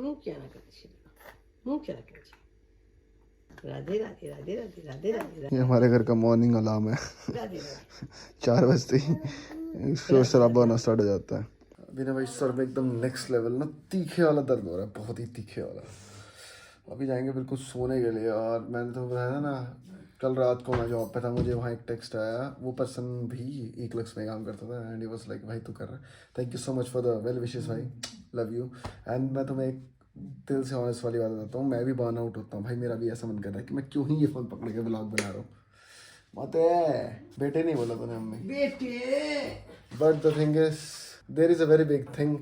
मुंह क्या ना करे, मुंह क्या ना करे। राधे राधे राधे राधे राधे राधे। ये हमारे घर का मॉर्निंग अलार्म है। राधे राधे। 4 बजते ही शोर शराबा होना स्टार्ट हो जाता है। अभी ना भाई सर में एकदम नेक्स्ट लेवल ना तीखे वाला दर्द हो रहा है, बहुत ही तीखे वाला। अभी जाएंगे बिल्कुल सोने के लिए। और मैंने तो बताया ना कल रात को मैं जॉब पे था, मुझे वहाँ एक टेक्स्ट आया। वो पर्सन भी ईक्लक्स में काम करता था एंड ही वाज लाइक भाई तू कर रहा है, thank you so much for the well wishes भाई, लव यू। एंड मैं तुम्हें एक दिल से ऑनेस्ट वाली बात बताता हूँ, मैं भी बर्न आउट होता हूँ भाई। मेरा भी ऐसा मन कर रहा है कि मैं क्यों ही ये फ़ोन पकड़ के व्लॉग बना रहा हूँ। माते बेटे नहीं बोला तूने मम्मी बेटे। But the thing is there is a very big thing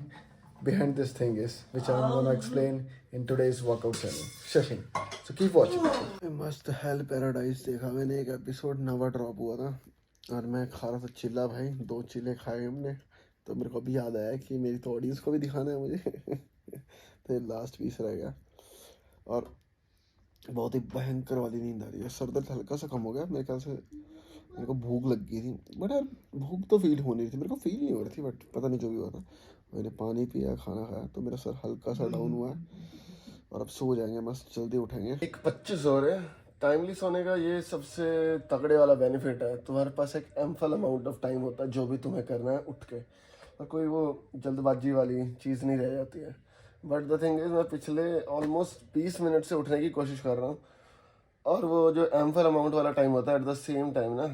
behind this thing is which I'm gonna explain in today's workout challenge session, so keep watching. मस्त हेल पैराडाइज देखा मैंने, एक एपिसोड नवा ड्रॉप हुआ था और मैं खा रहा था चिल्ला भाई, 2 चिल्ले खाए हमने। तो मेरे को अभी याद आया कि मेरी तो ऑडियंस को भी दिखाना है मुझे। तो लास्ट पीस रह गया और बहुत ही भयंकर वाली नींद आ रही है। सर दर्द हल्का सा कम हो गया मेरे ख्याल से। मेरे को भूख लग गई थी बट यार भूख तो फील हो नहीं रही थी, मेरे को फील नहीं हो रही थी बट पता नहीं जो भी हुआ था। मैंने पानी पिया, खाना खाया तो मेरा सर हल्का सा डाउन हुआ है और अब सो जाएंगे, मस्त जल्दी उठेंगे। 1:25 हो रहे हैं। टाइमली सोने का ये सबसे तगड़े वाला बेनिफिट है, तुम्हारे पास एक एम्पल अमाउंट ऑफ टाइम होता है जो भी तुम्हें करना है उठ के, और कोई वो जल्दबाजी वाली चीज़ नहीं रह जाती है। बट द थिंग इज मैं पिछले ऑलमोस्ट 20 मिनट से उठने की कोशिश कर रहा हूँ और वो जो एम्पल अमाउंट वाला टाइम होता है एट द सेम टाइम ना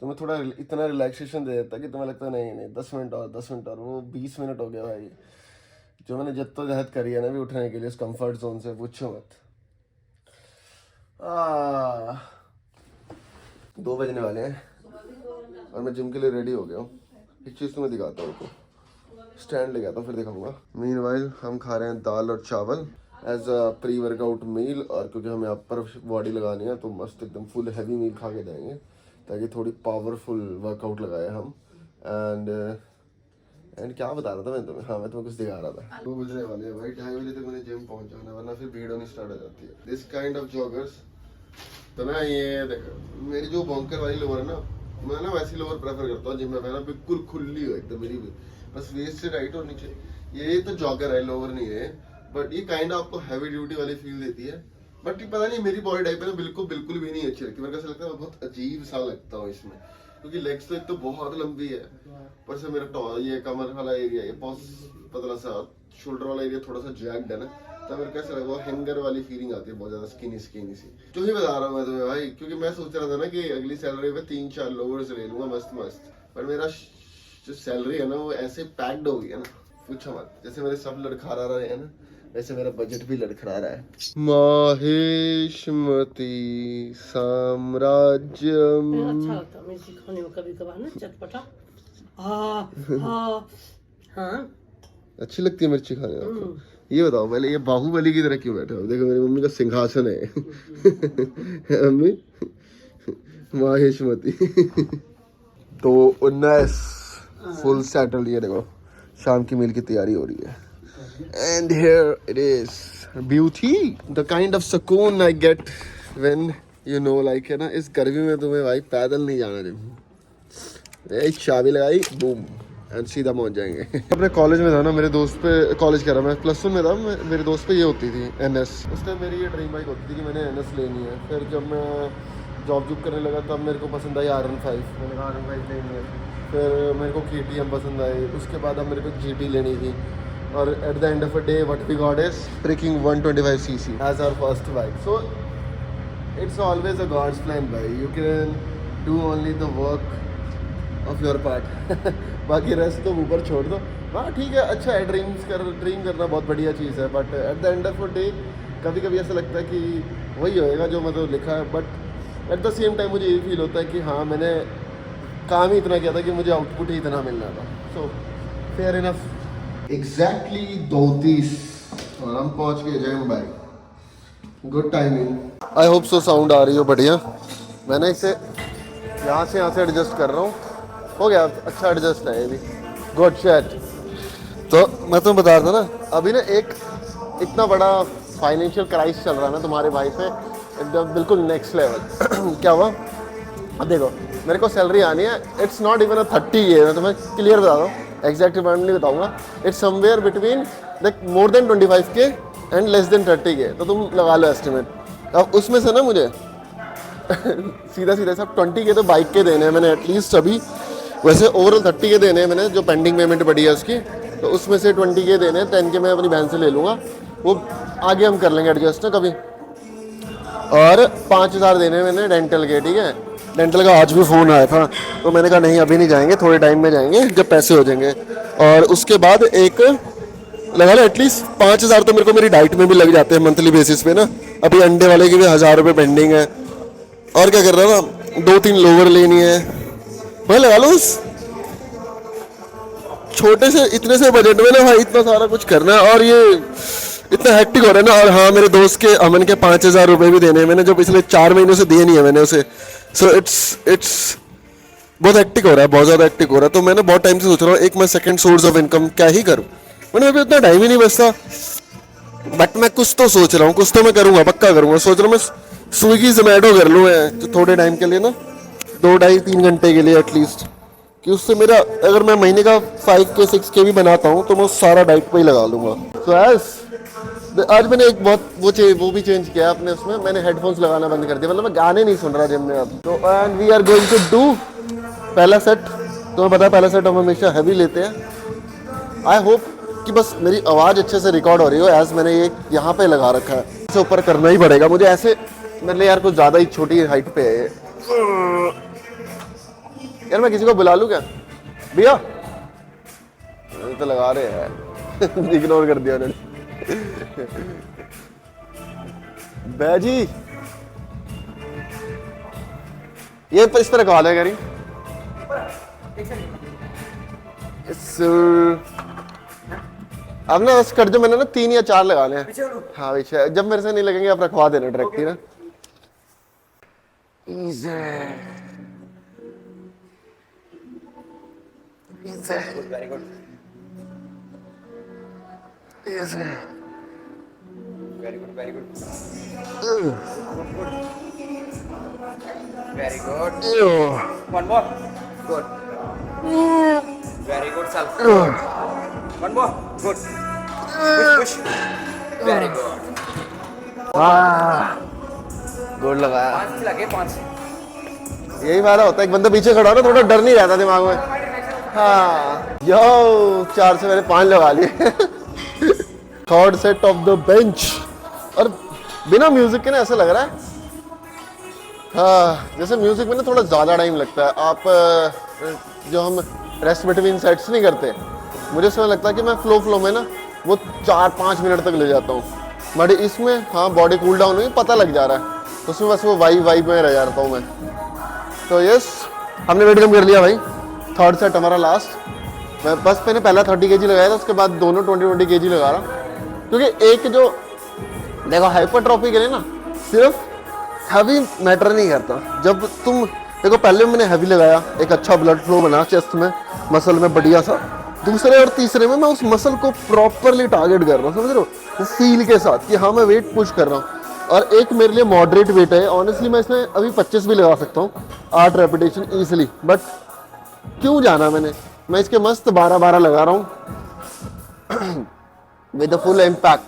तुम्हें थोड़ा इतना रिलैक्सेशन दे देता है कि तुम्हें लगता है नहीं नहीं 10 मिनट और 10 मिनट और। वो 20 मिनट हो गया भाई जो मैंने जद्दोजहद करी है ना भी उठने के लिए उस कंफर्ट जोन से, पूछो मत। 2 बजने वाले हैं और मैं जिम के लिए रेडी हो गया हूँ। एक चीज़ तुम्हें दिखाता हूँ, आपको स्टैंड ले आता हूँ फिर दिखाऊंगा। मीनवाइल हम खा रहे हैं दाल और चावल as a pre workout meal, और क्योंकि हमें अपर बॉडी लगानी है तो मस्त एकदम फुल हैवी मील खा के जाएंगे ताकि थोड़ी पावरफुल वर्कआउट लगाए हम। एंड क्या बता रहा था मैं तुम्हें, हाँ मैं तुम्हें कुछ दिखा रहा था। 2 बजने वाले हैं भाई, 2:30 बजे तक मुझे जिम पहुंच जाना वरना फिर भीड़ होनी स्टार्ट हो जाती है। दिस काइंड ऑफ जॉगर्स तो ना ये देखो मेरी जो बॉन्कर वाली लोअर है ना, मैं ना वैसी लोअर प्रेफर करता हूँ जिम में पहना, बिल्कुल खुली हो एकदम मेरी भी, बस वेस्ट से राइट और नीचे। ये तो जॉगर है, लोअर नहीं है, बट ये काइंड ऑफ आपको हैवी ड्यूटी वाली फील देती है। बट ये पता नहीं मेरी बॉडी टाइप है ना बिल्कुल भी नहीं अच्छी लगती। मेरे को ऐसा लगता है मैं बहुत अजीब सा लगता हूँ इसमें, क्योंकि लेग्स तो एक तो बहुत लंबी है, पर से मेरा ये कमर वाला एरिया ये बहुत पतला सा, शोल्डर वाला एरिया थोड़ा सा जैक्ड है ना, तो मेरे को ऐसा लगा हैंगर वाली फीलिंग आती है बहुत ज्यादा स्किनी सी। जो ही बता रहा हूँ मैं तुम्हें भाई, क्योंकि मैं सोच रहा था ना कि अगली सैलरी में 3-4 लोअर्स ले लूंगा मस्त, पर मेरा जो सैलरी है ना वो ऐसे पैक्ड हो गई है ना, पूछो मत। जैसे मेरे सब लड़खड़ा रहे हैं ना वैसे मेरा बजट भी लड़खड़ा रहा है। माहेशमती साम्राज्यम। अच्छा लगता है मिर्ची खाने में कभी कभार ना, चटपटा। हाँ अच्छी लगती है मिर्ची खाने में आपको? ये बताओ पहले, ये बाहुबली की तरह क्यों बैठे हो? देखो मेरी मम्मी का सिंहासन है। मम्मी माहेशमती। तो 19 फुल सेटल। ये देखो शाम की मील की तैयारी हो रही है and here it is beauty, the kind of sukoon I get when you know like है ना, इस गर्मी में तुम्हें भाई पैदल नहीं जाना जिम। एक चाबी लगाई बूम एंड सीधा पहुंच जाएंगे। अपने कॉलेज में था ना, मेरे दोस्त पे कॉलेज कह रहा, मैं +1 में था, मेरे दोस्त पे ये होती थी NS। उस टाइम मेरी ये ड्रीम बाइक होती थी कि मैंने NS लेनी है। फिर जब मैं जॉब करने लगा तब मेरे को पसंद आई R15, मैंने कहा R15 लेनी है। फिर मेरे को KTM पसंद आई, उसके बाद अब मेरे को GT लेनी थी, और at the end of a day what we got is freaking 125cc as our first bike. So it's always a God's plan भाई, you can do only the work of your part। बाकी rest तो ऊपर छोड़ दो। हाँ ठीक है, अच्छा है, ड्रीम करना बहुत बढ़िया चीज़ है, but at the end of the day कभी कभी ऐसा लगता है कि वही होएगा जो मतलब लिखा है, but at the same time मुझे ये फील होता है कि हाँ मैंने काम ही इतना किया था कि मुझे आउटपुट ही इतना मिलना था। So fair enough. एग्जैक्टली 2:30 और हम पहुंच गए जैम भाई। Good timing. I hope so sound आ रही हो बढ़िया। मैंने इसे यहाँ से एडजस्ट कर रहा हूँ, हो गया अच्छा एडजस्ट है ये भी। Good shot. तो मैं तुम्हें बता रहा था ना अभी ना, एक इतना बड़ा फाइनेंशियल क्राइसिस चल रहा है ना तुम्हारे भाई पे, एकदम बिल्कुल नेक्स्ट लेवल। क्या हुआ अब देखो, मेरे को सैलरी आनी है, इट्स नॉट इवन 30 है, मैं तुम्हें क्लियर बता रहा हूँ, एग्जैक्ट अमाउंट नहीं बताऊंगा, it's somewhere between like more than 25K and less than 30K, तो तुम लगा लो एस्टिमेट। अब उसमें से ना मुझे सीधा सीधा सब 20K तो बाइक के देने हैं मैंने एटलीस्ट अभी, वैसे ओवरऑल 30K देने हैं मैंने, जो पेंडिंग पेमेंट पड़ी है उसकी, तो उसमें से 20K देने हैं, 10K मैं अपनी बहन से ले लूँगा, वो आगे हम कर लेंगे एडजस्ट ना कभी। और 5,000 देने हैं मैंने डेंटल के, ठीक है। डेंटल का आज भी फ़ोन आया था, तो मैंने कहा नहीं अभी नहीं जाएंगे, थोड़े टाइम में जाएंगे जब पैसे हो जाएंगे। और उसके बाद एक लगा लो एटलीस्ट 5,000 तो मेरे को मेरी डाइट में भी लग जाते हैं मंथली बेसिस पे ना। अभी अंडे वाले की भी 1,000 रुपये पेंडिंग है, और क्या कर रहा था, 2-3 लोवर लेनी है, मैं लगा लो उस छोटे से इतने से बजट में ना भाई इतना सारा कुछ करना है, और ये इतना हेक्टिक हो रहा है ना। और हाँ, मेरे दोस्त के अमन के 5,000 रुपये भी देने हैं मैंने, जो पिछले 4 महीनों से दिए नहीं है मैंने उसे। सो इट्स बहुत हेक्टिक हो रहा है, बहुत ज़्यादा हेक्टिक हो रहा है। तो मैंने बहुत टाइम से सोच रहा हूँ एक मैं सेकंड सोर्स ऑफ इनकम क्या ही करूँ, मैंने अभी उतना टाइम ही नहीं बचता, बट मैं कुछ तो सोच रहा हूँ, कुछ तो मैं करूँगा, पक्का करूँगा। सोच रहा हूँ मैं स्विगी जोमेटो कर लूँ मैं, जो थोड़े टाइम के लिए ना, 2-2.5-3 घंटे के लिए एटलीस्ट, कि उससे मेरा अगर मैं महीने का 5K 6K भी बनाता हूँ तो मैं सारा डाइट पे ही लगा लूँगा। तो आज मैंने एक बहुत वो भी चेंज किया अपने उसमें, मैंने हेडफोन्स लगाना बंद कर दिया, मतलब मैं गाने नहीं सुन रहा जिम में अब। तो and we are going to do पहला सेट। तुम्हें पता है पहला सेट हम हमेशा हैवी लेते हैं। आई होप कि बस मेरी आवाज़ अच्छे से रिकॉर्ड हो रही हो, एज मैंने ये यहाँ पे लगा रखा है, इसे ऊपर करना ही पड़ेगा मुझे, ऐसे मेरे लिए यार कुछ ज़्यादा ही छोटी हाइट पे है ये। यार मैं किसी को बुला लूँ क्या भैया, तो लगा रहे हैं इग्नोर कर दिया उन्होंने। बैजी ये इस पर रखवा दें करी अब ना बस कर जो, मैंने ना 3 या 4 लगाने हैं। हाँ पीछे, जब मेरे से नहीं लगेंगे आप रखवा देना डायरेक्ट ही ना। Very good. Very good. Very good. Very good. One more. Good. Very good, Sal. One more. Good. Push. Very good. Good लगाया। 5 लगे 5। यही फायदा होता है, एक बंदा पीछे खड़ा हो ना, थोड़ा डर नहीं रहता दिमाग में। हाँ यो 4 से मैंने 5 लगा लिए। Third set of the bench, और बिना म्यूजिक के ना ऐसा लग रहा है, हाँ जैसे म्यूजिक में ना थोड़ा ज़्यादा टाइम लगता है। आप जो हम रेस्ट बिटवीन सेट्स नहीं करते, मुझे उसमें लगता है कि मैं फ्लो में ना वो 4-5 मिनट तक ले जाता हूँ, बट इसमें हाँ बॉडी कूल डाउन हुई पता लग जा रहा है, तो उसमें बस वो वाइब में रह जाता हूँ मैं। तो यस, हमने वेट कम कर लिया भाई, थर्ड सेट हमारा लास्ट। मैं बस मैंने पहला 30 kg लगाया था, उसके बाद दोनों 20 kg लगा रहा, क्योंकि एक जो देखो हाइपरट्रॉफी के लिए ना सिर्फ हैवी मैटर नहीं करता। जब तुम देखो पहले मैंने हैवी लगाया, एक अच्छा ब्लड फ्लो बना चेस्ट में, मसल में बढ़िया सा, दूसरे और तीसरे में मैं उस मसल को प्रॉपरली टारगेट कर रहा हूँ, समझ रहे हो, वो फील के साथ कि हाँ मैं वेट पुश कर रहा हूँ। और एक मेरे लिए मॉडरेट वेट है, ऑनेस्टली मैं इसमें अभी 25 भी लगा सकता हूँ, 8 रेपिटेशन ईजिली, बट क्यों जाना मैं इसके मस्त 12-12 लगा रहा हूँ विद द फुल इम्पैक्ट।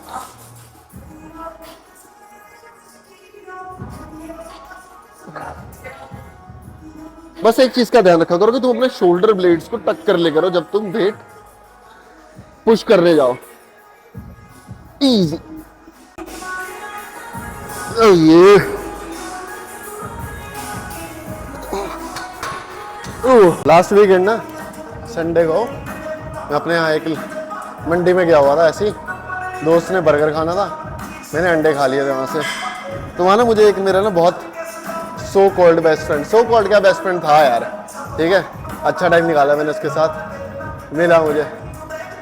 बस एक चीज का ध्यान रखा करो कि तुम अपने शोल्डर ब्लेड्स को टक कर ले करो जब तुम वेट पुश करने जाओ। इजी ये लास्ट वीकेंड ना संडे को मैं अपने यहाँ एक मंडी में गया हुआ था, ऐसे ही दोस्त ने बर्गर खाना था, मैंने अंडे खा लिए थे वहाँ से। तो वहाँ ना मुझे एक मेरा ना बहुत so called best friend, so called क्या बेस्ट फ्रेंड था यार, ठीक है, अच्छा टाइम निकाला मैंने उसके साथ, मिला मुझे।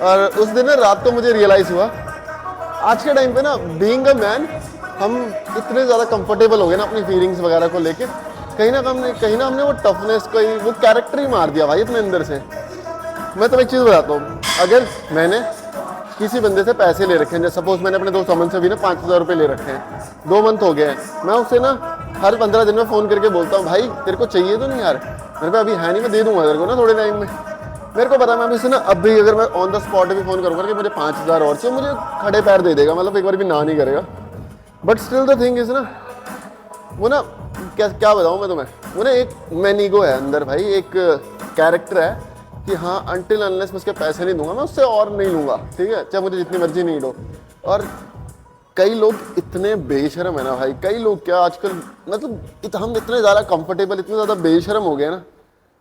और उस दिन ना रात को मुझे रियलाइज़ हुआ, आज के टाइम पे ना बीइंग अ मैन हम इतने ज़्यादा कंफर्टेबल हो गए ना अपनी फीलिंग्स वगैरह को लेके, कहीं ना हमने वो टफनेस को ही, वो कैरेक्टर ही मार दिया भाई अपने अंदर से। मैं तुम्हें एक चीज़ बताता हूँ, अगर मैंने किसी बंदे से पैसे ले रखे हैं, जैसे सपोज मैंने अपने दोस्त अमन से भी ना 5,000 रुपये ले रखे हैं, 2 मंथ हो गए हैं, मैं उससे ना हर 15 दिन में फ़ोन करके बोलता हूँ भाई तेरे को चाहिए तो नहीं यार, मेरे पे अभी है नहीं, मैं दे दूँगा तेरे को ना थोड़े टाइम में। मेरे को पता है, मैं इसे ना अब भी अगर मैं ऑन द स्पॉट भी फोन करूंगा कि मुझे 5,000 और चाहिए, मुझे खड़े पैर दे देगा, मतलब एक बार भी ना नहीं करेगा। But still the thing is ना, वो ना क्या बताऊँ मैं तुम्हें, वो ना एक मैन ईगो है अंदर भाई, एक कैरेक्टर है कि हाँ अनटिल अनलेस मैं उसके पैसे नहीं दूंगा, मैं उससे और नहीं लूंगा, ठीक है, चाहे मुझे जितनी मर्जी नीड हो। और कई लोग इतने बेशरम है ना भाई, कई लोग क्या आजकल मतलब हम इतने ज़्यादा कंफर्टेबल, इतने ज़्यादा बेशरम हो गए ना।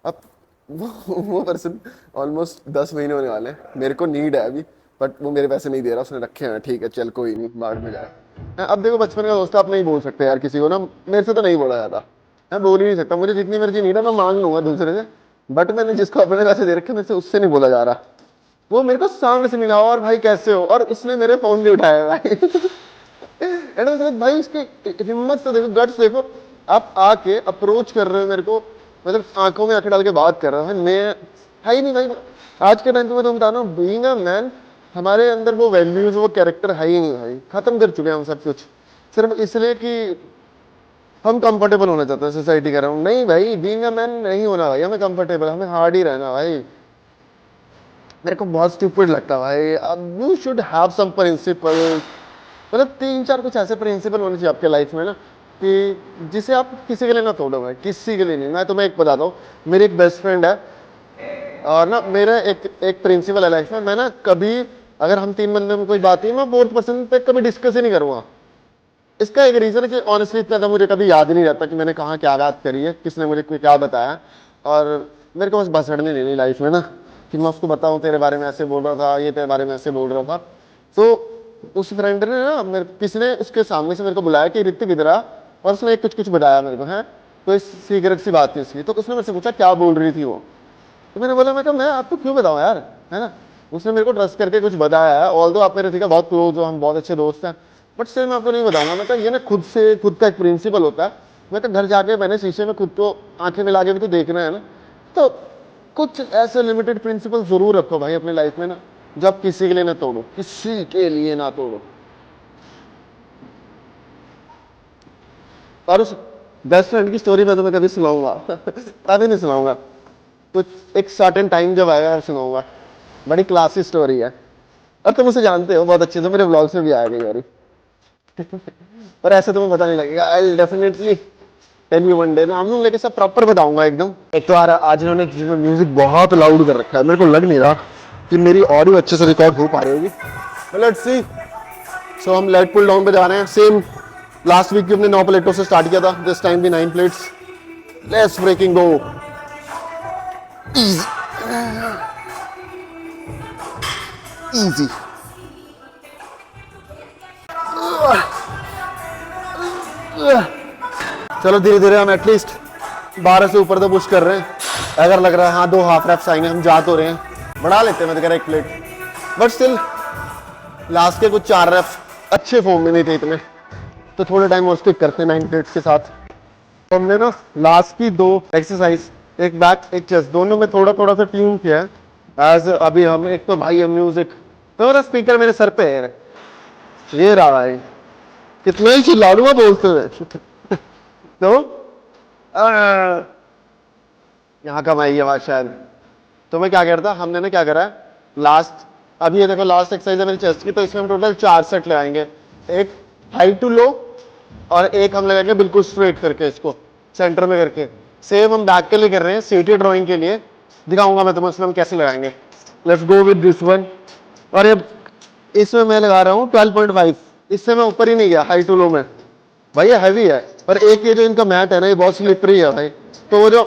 अब वो पर्सन ऑलमोस्ट 10 महीने होने वाले हैं, मेरे को नीड है अभी, बट वो मेरे पैसे नहीं दे रहा, उसने रखे हैं, ठीक है चल कोई नहीं, बाद में जाए। अब देखो बचपन का दोस्त आप नहीं बोल सकते यार किसी को ना, मेरे से तो नहीं बोला जाता, मैं बोल ही नहीं सकता, मुझे जितनी मर्जी नीड है मैं मांग लूंगा दूसरे से, बट मैंने जिसको अपने पैसे दे रखे मेरे से उससे नहीं बोला जा रहा। वो मेरे को सामने से मिला और भाई कैसे हो, और उसने मेरे फोन नहीं उठाया भाई। भाई उसकी हिम्मत तो देखो, गट्स देखो, आप आके अप्रोच कर रहे हो मेरे को, मतलब आंखों में आंखें डाल के बात कर रहा है, मैं है ही नहीं भाई। आज के टाइम पे मैं तुम बता रहा हूँ, बीइंग अ मैन, हमारे अंदर वो वैल्यूज वो कैरेक्टर है ही नहीं भाई, खत्म कर चुके हैं हम सब कुछ, सिर्फ इसलिए कि हम कंफर्टेबल होना चाहते हैं सोसाइटी का। नहीं भाई, बीइंग अ मैन नहीं होना भाई, हमें कंफर्टेबल, हमें हार्ड ही रहना भाई। मेरे को बहुत स्टूपिड लगता है भाई, you should have some principle, मतलब 3-4 कुछ ऐसे प्रिंसिपल होने चाहिए आपके लाइफ में ना, कि जिसे आप किसी के लिए ना तोड़ो भाई, किसी के लिए नहीं। मैं तुम्हें एक बताता हूँ, मेरी एक बेस्ट फ्रेंड है, और ना मेरा एक प्रिंसिपल है लाइफ में, मैं ना कभी अगर हम 3 बंदे में कोई बात है, मैं 4th पर्सन पे कभी डिस्कस ही नहीं करूँगा। इसका एक रीज़न है कि ऑनेस्टली इतना तो मुझे कभी याद ही नहीं रहता कि मैंने कहाँ क्या बात करी है, किसने मुझे क्या बताया, और मेरे को बस भसड़ने नहीं रही लाइफ में ना, कि मैं उसको बताऊँ तेरे बारे में ऐसे बोल रहा था, ये तेरे बारे में ऐसे बोल रहा था। तो उस फ्रेंड ने ना किसी ने उसके सामने से मेरे को बुलाया कि ऋतिक इधर आ, और उसने कुछ बताया मेरे को, है कोई सीक्रेट सी बात थी उसकी। तो उसने मेरे से पूछा क्या बोल रही थी वो, तो मैंने बोला मैं आपको क्यों बताऊँ यार, है ना। उसने मेरे को ट्रस्ट करके कुछ बताया है, ऑल्दो आप मेरे ऋतिक का बहुत क्लोज हो, हम बहुत अच्छे दोस्त हैं, बट स्टिल मैं आपको नहीं बताऊंगा। मैं ये ना खुद का एक प्रिंसिपल होता है, मैं तो घर जाके मैंने शीशे में खुद को आंखें मिला के भी तो देखना है ना। तो कुछ ऐसे लिमिटेड प्रिंसिपल जरूर रखो भाई अपनी लाइफ में ना, जो आप किसी के लिए ना तोड़ो, किसी के लिए ना तोड़ो। और उस बेस्ट फ्रेंड की स्टोरी मैं तुम्हें कभी सुनाऊंगा, कभी नहीं सुनाऊंगा, कुछ एक सर्टेन टाइम जब आएगा सुनाऊंगा, बड़ी क्लासी स्टोरी है, और तुम उसे जानते हो बहुत अच्छे से, मेरे व्लॉग्स में भी आ गई यार। पर ऐसे तुम्हें पता नहीं लगेगा, I definitely tell you one day ना, हम लोग लेके सब प्रॉपर बताऊंगा एकदम। एक तो आज इन्होंने म्यूजिक बहुत लाउड कर रखा है, मेरे को लग नहीं रहा कि मेरी ऑडियो अच्छे से रिकॉर्ड हो पा रही होगी, लेट्स सी। सो हम लेट पुल डाउन पे जा रहे हैं, सेम लास्ट वीक भी हमने 9 प्लेटों से स्टार्ट किया था, दिस टाइम भी 9 plates, let's breaking go, easy. चलो धीरे धीरे हम एटलीस्ट 12 से ऊपर तो पुश कर रहे हैं, अगर लग रहा है हाँ 2 हाफ रेप्स आएंगे, हम जा तो रहे हैं, बढ़ा लेते हैं मैं तो कह रहा 1 प्लेट, बट स्टिल लास्ट के कुछ 4 रेप्स अच्छे फॉर्म में नहीं थे इतने, तो थोड़े टाइम और स्टिक करते हैं 9 प्लेट्स के साथ। तो हमने ना लास्ट की 2 एक्सरसाइज, एक बैक एक चेस्ट, दोनों में थोड़ा थोड़ा सा ट्यून किया है एज अभी हम एक तो भाई म्यूजिक, तो मेरा स्पीकर मेरे सर पे है, ये रहा है, कितना ही चिल्ला लूंगा बोलते हुए। तो यहाँ का मैं ये बात शायद, तो मैं क्या करता, हमने ना क्या करा है लास्ट, अभी ये देखो लास्ट एक्सरसाइज है मेरी चेस्ट की, तो इसमें हम टोटल 4 सेट लगाएंगे, एक हाई टू लो और एक हम लगाएंगे बिल्कुल स्ट्रेट करके, इसको सेंटर में करके। सेम हम बैक के लिए कर रहे हैं, सीटी ड्राइंग के लिए दिखाऊंगा मैं तुम्हें उसमें हम कैसे लगाएंगे। Let's go with this one, और ये इसमें मैं लगा रहा हूँ 12.5, इससे मैं ऊपर ही नहीं गया हाई टू लो में भाई, ये हैवी है, पर एक ये जो इनका मैट है ना ये बहुत स्लिपरी है भाई, तो वो जो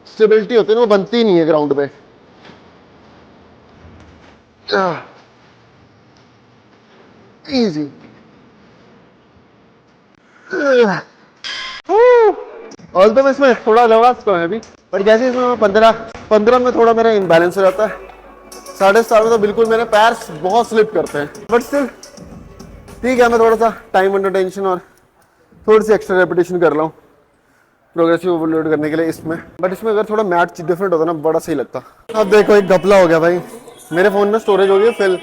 स्टेबिलिटी होती है ना वो बनती ही नहीं है ग्राउंड पे। इजी, और तो इसमें थोड़ा लगा है अभी, पर जैसे इसमें 15 में थोड़ा मेरा इम्बैलेंस हो जाता है, 7.5 में तो बिल्कुल मेरे पैर बहुत स्लिप करते हैं, बट स्टिल ठीक है, मैं थोड़ा सा टाइम अंडर टेंशन और थोड़ी सी एक्स्ट्रा रेपिटेशन कर रहा हूँ प्रोग्रेसिव ओवरलोड करने के लिए इसमें, बट इसमें अगर थोड़ा मैट डिफरेंट होता ना बड़ा सही लगता। अब देखो एक घपला हो गया भाई, मेरे फ़ोन में स्टोरेज हो गई फिल,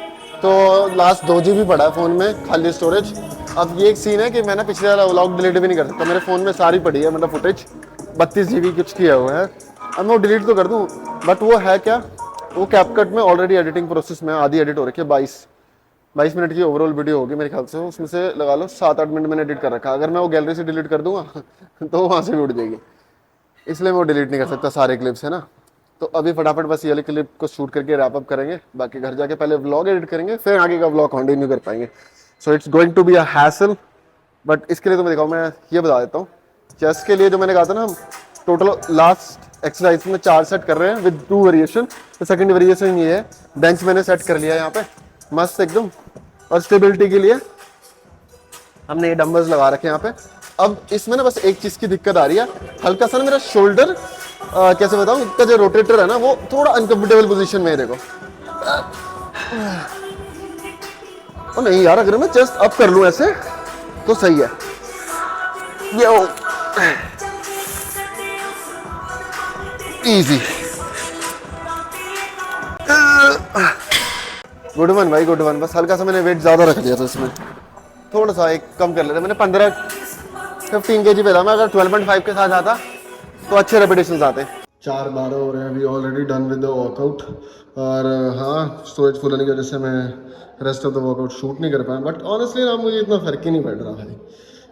तो लास्ट 2 GB पड़ा है फ़ोन में खाली स्टोरेज। अब ये एक सीन है कि मैंने पिछले वाला व्लॉग डिलीट भी नहीं कर सकता, मेरे फ़ोन में सारी पड़ी है, मतलब फुटेज 32 GB कुछ किया हुआ है, अब मैं वो डिलीट तो कर दूँ, बट वो है क्या वो कैपकट में ऑलरेडी एडिटिंग प्रोसेस में आधी एडिट हो रखी है। 22 मिनट की ओवरऑल वीडियो होगी मेरे ख्याल से। उसमें से लगा लो 7-8 मिनट मैंने एडिट कर रखा है। अगर मैं वो गैलरी से डिलीट कर दूंगा तो वहाँ से भी उड़ जाएगी, इसलिए मैं वो डिलीट नहीं कर सकता सारे क्लिप्स, है ना। तो अभी फटाफट बस ये वाले क्लिप को शूट करके रैप अप करेंगे, बाकी घर जाके पहले व्लॉग एडिट करेंगे, फिर आगे का व्लॉग कंटिन्यू कर पाएंगे। So it's going to be a hassle, but इसके लिए तो मैं दिखाऊँ, मैं ये बता देता हूँ। चेस्ट के लिए जो मैंने कहा था ना, हम टोटल लास्ट एक्सरसाइज में 4 सेट कर रहे हैं विद 2 वेरिएशन। तो सेकंड वेरिएशन ये है, बेंच मैंने सेट कर लिया है यहाँ पे मस्त एकदम। और स्टेबिलिटी के लिए हमने ये डंबल्स लगा रखे हैं यहाँ पे। अब इसमें ना बस एक चीज की दिक्कत आ रही है, हल्का सा ना मेरा शोल्डर कैसे बताऊं, इसका जो रोटेटर है ना वो थोड़ा अनकंफर्टेबल पोजीशन में है। देखो ओ नहीं यार, अगर मैं चेस्ट अप कर लूं ऐसे तो सही है। यो इजी, गुड वन भाई, गुड वन। बस हल्का सा मैंने वेट ज्यादा रख दिया था इसमें, थोड़ा सा एक कम कर लेते। मैंने 15 kg पे था, मैं अगर 12.5 के साथ आता तो अच्छे रेपिटेशंस आते। 4:12 हो रहे हैं अभी, already done with the workout. और हाँ, स्टोरेज फुल होने की वजह से मैं rest of the workout shoot नहीं कर पाया, बट ऑनेस्टली ना मुझे इतना फर्क ही नहीं पड़ रहा भाई।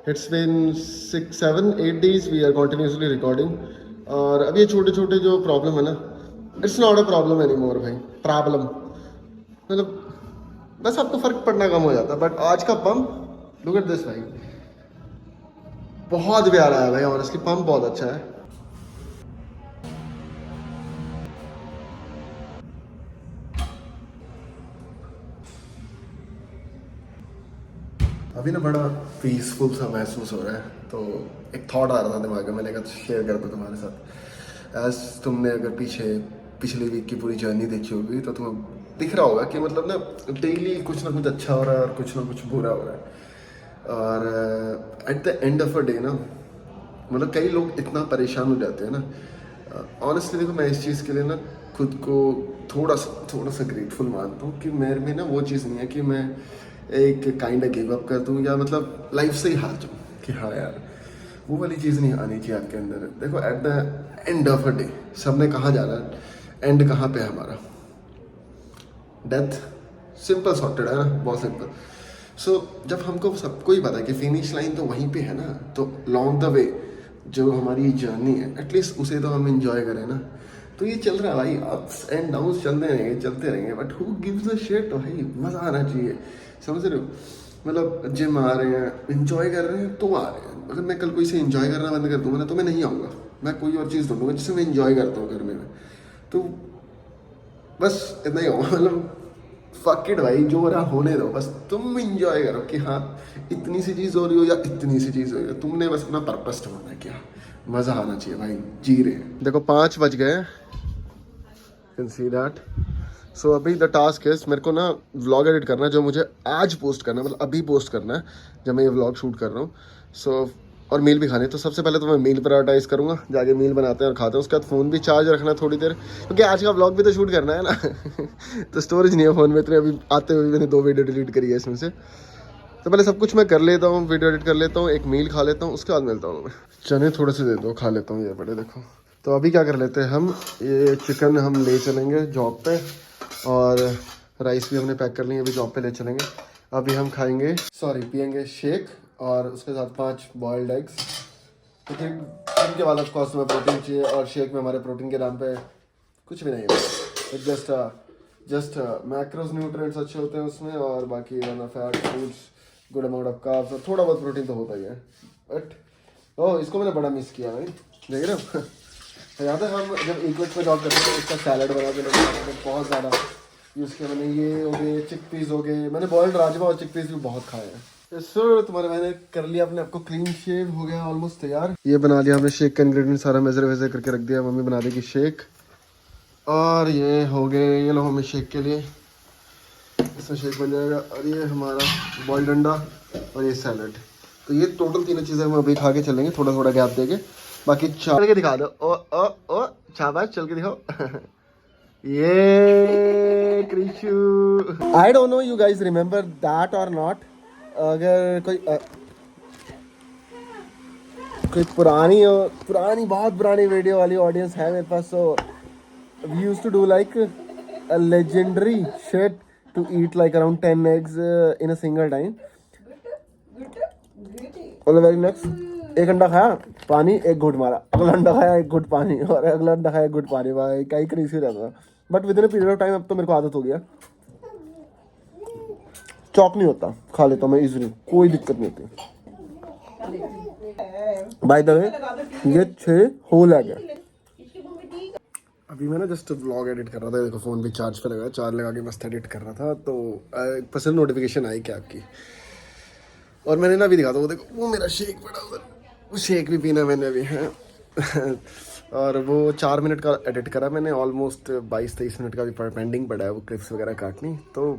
It's been 6-7-8 days we are continuously recording. और अब ये छोटे छोटे जो प्रॉब्लम है ना, it's not a problem any more भाई। प्रॉब्लम मतलब बस आपको फर्क पड़ना कम हो जाता है। बट आज का पंप लुक एट दिस भाई, बहुत प्यारा है भाई, और इसकी पंप बहुत अच्छा है। अभी ना बड़ा पीसफुल सा महसूस हो रहा है, तो एक थॉट आ रहा था दिमाग में, मैंने कहा शेयर कर दूं तुम्हारे साथ। एज तुमने अगर पिछले वीक की पूरी जर्नी देखी होगी तो तुम्हें दिख रहा होगा कि मतलब ना डेली कुछ ना कुछ अच्छा हो रहा है और कुछ ना कुछ बुरा हो रहा है। और at the end of a day ना, मतलब कई लोग इतना परेशान हो जाते हैं ना। ऑनेस्टली देखो, मैं इस चीज़ के लिए ना खुद को थोड़ा सा ग्रेटफुल मानता हूँ कि मेरे में ना वो चीज़ नहीं है कि मैं एक काइंड ऑफ गिव अप कर दूँ या मतलब लाइफ से ही हार जाऊँ कि हाँ यार वो वाली चीज़ नहीं आनी चाहिए आपके अंदर। देखो at the end of a day सबने कहाँ जाना है, एंड कहाँ पे है हमारा, डेथ। सिंपल सॉर्टेड है ना, बहुत सिंपल। सो जब हमको सबको ही पता है कि फिनिश लाइन तो वहीं पे है ना, तो लॉन्ग द वे जो हमारी जर्नी है एटलीस्ट उसे तो हम इंजॉय करें ना। तो ये चल रहा है भाई, अप्स एंड डाउन्स चलते रहेंगे, but who gives a shit भाई, मज़ा आना चाहिए, समझ रहे हो। मतलब जिम आ रहे हैं, इंजॉय कर रहे हैं तो आ रहे हैं। अगर मैं कल कोई से इंजॉय करना बंद कर दूंगा ना तो मैं नहीं आऊँगा, मैं कोई और चीज़ ढूंढूंगा जिससे मैं इंजॉय करता हूँ करने में। तो बस इतना ही होगा, मतलब फक इट भाई, जो हो रहा होने दो, बस तुम इंजॉय करो कि हाँ इतनी सी चीज़ हो रही हो या इतनी सी चीज़ हो रही हो, तुमने बस अपना पर्पस ढूंढना है, क्या मज़ा आना चाहिए भाई, जी रहे हैं। देखो 5 बज गए, कैन सी दैट। सो अभी द टास्क है, मेरे को ना व्लॉग एडिट करना है जो मुझे आज पोस्ट करना है, मतलब अभी पोस्ट करना है जब मैं ये व्लॉग शूट कर रहा हूँ। सो और मील भी खानी है, तो सबसे पहले तो मैं मील प्रायोरिटाइज करूँगा, जाके मील बनाते हैं और खाते हैं। उसके बाद फ़ोन भी चार्ज रखना है थोड़ी देर, क्योंकि आज का व्लॉग भी तो शूट करना है ना तो स्टोरेज नहीं है फ़ोन में इतने। अभी आते हुए मैंने 2 वीडियो डिलीट करी है इसमें से। तो पहले सब कुछ मैं कर लेता हूँ, वीडियो एडिट कर लेता हूँ, एक मील खा लेता हूँ, उसके बाद मिलता हूँ मैं। चने थोड़े से दे दो, खा लेता हूँ ये बड़े। देखो तो अभी क्या कर लेते हैं हम, ये चिकन हम ले चलेंगे जॉब पे, और राइस भी हमने पैक कर लेंगे, अभी जॉब पे ले चलेंगे। अभी हम खाएंगे पियेंगे शेक, और उसके साथ 5 बॉइल्ड एग्स, क्योंकि इनके बाद ऑफ कोर्स में प्रोटीन चाहिए, और शेक में हमारे प्रोटीन के नाम पे कुछ भी नहीं है, जस्ट मैक्रोस न्यूट्रिएंट्स अच्छे होते हैं उसमें, और बाकी वरना fat foods, good amount of carbs, और थोड़ा बहुत प्रोटीन तो होता ही है। बट ओह, इसको मैंने बड़ा मिस किया भाई, देख रहे हो याद है हम जब इक्विट पे जॉब करते थे, इसका सैलड बना के बहुत ज़्यादा यूज़ किया मैंने। ये हो गए चिकपीस हो गए, मैंने बॉइल्ड राजमा और चिकपीस भी बहुत खाए हैं। सर तुम्हारे मैंने कर लिया अपने आपको क्लीन शेव, हो गया ऑलमोस्ट तैयार। ये बना लिया हमने शेक का इंग्रेडिएंट सारा मेजर वेजर करके रख दिया, मम्मी बना देगी शेक। और ये हो गए, ये लो हमें शेक के लिए, इसमें शेक बन जाएगा। और ये हमारा बॉइल्ड अंडा और ये सैलड। तो ये टोटल 3 चीज़ें हम अभी खा के चलेंगे, थोड़ा थोड़ा गैप देके। बाकी चल के दिखा दो, ओ ओ ओ शाबाश, चल के दिखाओ ये Krishu, I don't know you guys remember that or not. अगर कोई पुरानी बहुत पुरानी वीडियो वाली ऑडियंस है मेरे पास, तो we used to do like a legendary shit to eat like around 10 eggs in a single time. और very next एक अंडा खाया पानी एक घुट मारा, अगला अंडा खाया एक घुट पानी और अगला अंडा खाया एक घुट पानी। भाई क्या ही क्रेजी रहता था, but with in a period of time अब तो मेरे को आदत हो गया, चौक नहीं होता, खा लेता हूँ मैं इजीली, कोई दिक्कत नहीं होती। बाय द वे ये 6 होल आ गया। अभी मैं ना जस्ट व्लॉग एडिट कर रहा था, देखो फोन भी चार्ज पे लगा, चार्ज लगा के मस्त एडिट कर रहा था, तो पर्सनल नोटिफिकेशन आई क्या आपकी, और मैंने ना अभी दिखा था, वो देखो वो मेरा शेक पड़ा उधर, वो शेक भी पीना मैंने अभी है। और वो 4 मिनट का एडिट करा मैंने, ऑलमोस्ट 22-23 मिनट का भी पेंडिंग पड़ा है वो क्लिप्स वगैरह काटनी, तो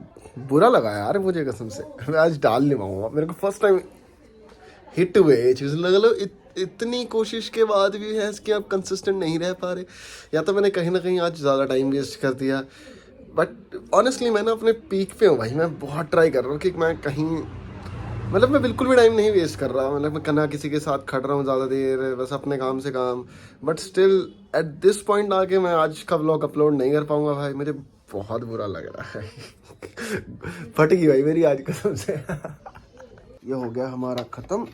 बुरा लगा यार मुझे कसम से। मैं आज डाल नहीं पाऊँगा, मेरे को फर्स्ट टाइम हिट हुए ये चीज़, लगा इतनी कोशिश के बाद भी है कि आप कंसिस्टेंट नहीं रह पा रहे, या तो मैंने कहीं ना कहीं आज ज़्यादा टाइम वेस्ट कर दिया, बट ऑनेस्टली मैं ना अपने पीक पे हूँ भाई, मैं बहुत ट्राई कर रहा हूँ कि मैं कहीं, मतलब मैं बिल्कुल भी टाइम नहीं वेस्ट कर रहा, मतलब मैं कना किसी के साथ खट रहा हूँ ज़्यादा देर, बस अपने काम से काम, but still at this point आके मैं आज का व्लॉग अपलोड नहीं कर पाऊँगा भाई, मुझे बहुत बुरा लग रहा है। फट गई भाई मेरी आज कसम से। ये हो गया हमारा ख़त्म,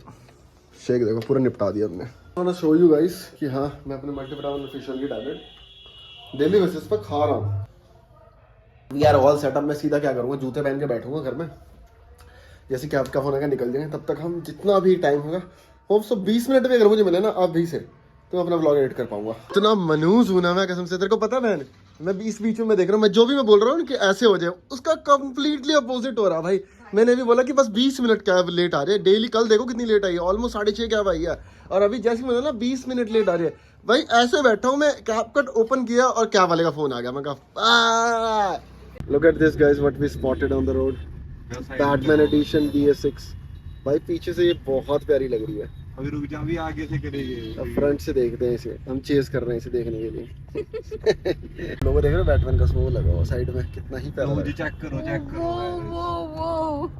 शेक देखो पूरा निपटा दिया हमने। मैं शो यू गाइस कि हाँ मैं अपने मल्टीविटामिन फिशियल की टैबलेट डेली बेसिस पर खा रहा हूँ। We are all set up. मैं सीधा क्या करूँगा, जूते पहन के बैठूंगा घर में, जैसे कि आपका फोन आएगा निकल जाएंगे, तब तक हम जितना भी टाइम होगा होप सो 20 मिनट भी अगर मुझे मिले ना अभी से, तो मैं अपना व्लॉग एडिट कर पाऊंगा। इतना मनूस हूं ना मैं कसम से, तेरे को पता है मैं बीच में देख रहा हूँ, मैं जो भी मैं बोल रहा हूँ कि ऐसे हो जाए, उसका कंप्लीटली अपोजिट हो रहा भाई। मैंने भी बोला कि बस 20 मिनट कैब लेट आ रही है डेली, कल देखो कितनी लेट आई है, ऑलमोस्ट 6:30 कैब आई है, और अभी जैसे मैंने ना 20 मिनट लेट आ रही है भाई। ऐसे बैठा हूँ मैं, कैब कट ओपन किया और कैब वाले का फोन आ गया, मैं कहा look at this guys what we spotted on the road, Batman edition BS6। भाई पीछे से ये बहुत प्यारी लग रही है, अभी रुक जा, अभी आगे से करेंगे, अब फ्रंट से देखते हैं इसे, हम चेस कर रहे हैं इसे देखने के लिए। लोगों देख रहे हो बैटमैन का स्मो लगा हुआ साइड में, कितना ही प्यारा। चेक करो वो